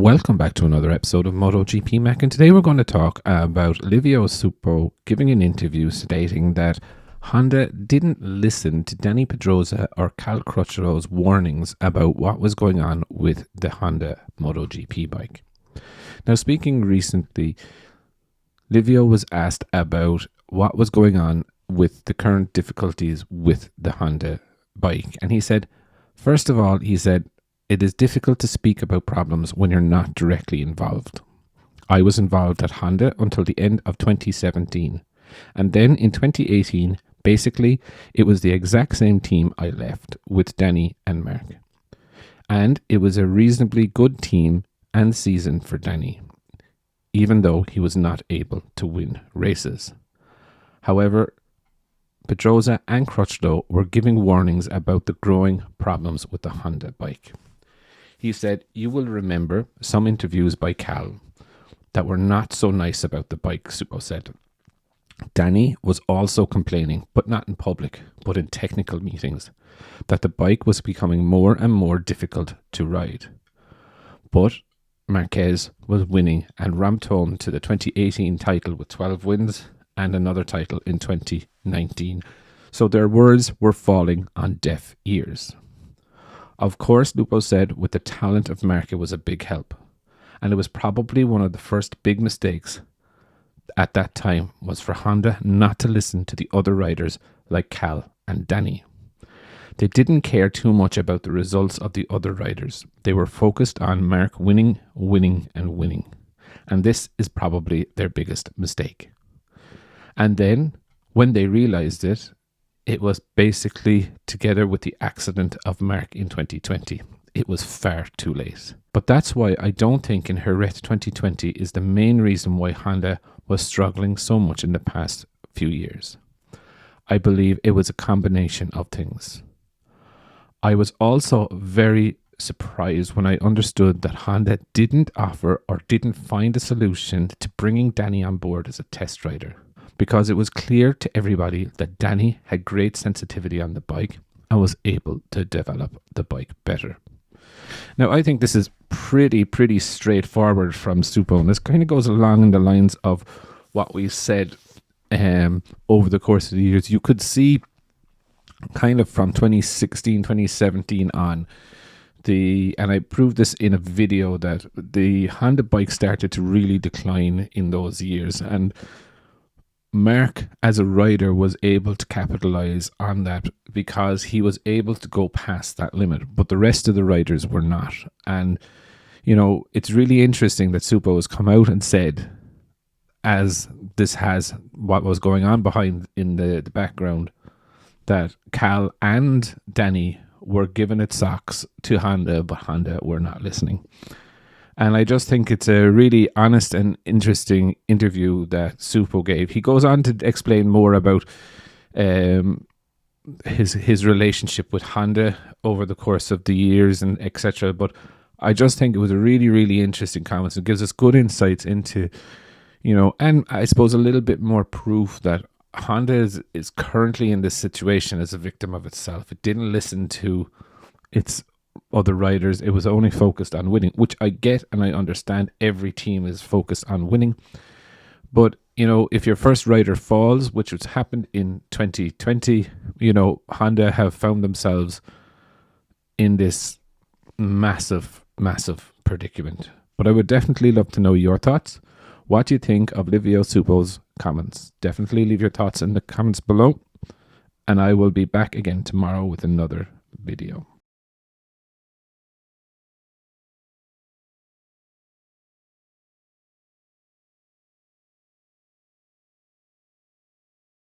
Welcome back to another episode of Motogp Mac, and today we're going to talk about Livio Suppo giving an interview stating that Honda didn't listen to Danny Pedrosa or Cal Crutchloh's warnings about what was going on with the Honda Motogp bike. Now, speaking recently, Livio was asked about what was going on with the current difficulties with the Honda bike, and he said, first of all, he said, it is difficult to speak about problems when you're not directly involved. I was involved at Honda until the end of 2017. And then in 2018, basically, it was the exact same team I left with Danny and Mark. And it was a reasonably good team and season for Danny, even though he was not able to win races. However, Pedrosa and Crutchlow were giving warnings about the growing problems with the Honda bike. He said, you will remember some interviews by Cal that were not so nice about the bike, Suppo said. Danny was also complaining, but not in public, but in technical meetings, that the bike was becoming more and more difficult to ride. But Marquez was winning and ramped home to the 2018 title with 12 wins and another title in 2019. So their words were falling on deaf ears. Of course, Lupo said with the talent of Mark, it was a big help. And it was probably one of the first big mistakes at that time was for Honda not to listen to the other riders like Cal and Danny. They didn't care too much about the results of the other riders. They were focused on Mark winning. And this is probably their biggest mistake. And then, when they realized it, it was basically together with the accident of Mark in 2020. It was far too late. But that's why I don't think in Jerez 2020 is the main reason why Honda was struggling so much in the past few years. I believe it was a combination of things. I was also very surprised when I understood that Honda didn't offer or didn't find a solution to bringing Danny on board as a test rider, because it was clear to everybody that Danny had great sensitivity on the bike and was able to develop the bike better. Now, I think this is pretty straightforward from Suppo, and this kind of goes along in the lines of what we said over the course of the years. You could see kind of from 2016, 2017 on, and I proved this in a video, that the Honda bike started to really decline in those years, and Mark, as a rider, was able to capitalize on that because he was able to go past that limit, but the rest of the riders were not. And, you know, it's really interesting that Suppo has come out and said, as this has what was going on behind in the background, that Cal and Danny were giving it socks to Honda, but Honda were not listening. And I just think it's a really honest and interesting interview that Suppo gave. He goes on to explain more about his relationship with Honda over the course of the years and etc. But I just think it was a really interesting comment. It gives us good insights into, you know, and I suppose a little bit more proof that Honda is currently in this situation as a victim of itself. It didn't listen to its other riders. It was only focused on winning, which I get and I understand. Every team is focused on winning, but you know, if your first rider falls, which has happened in 2020, you know, Honda have found themselves in this massive predicament. But I would definitely love to know your thoughts. What do you think of Livio Suppo's comments? Definitely leave your thoughts in the comments below, and I will be back again tomorrow with another video.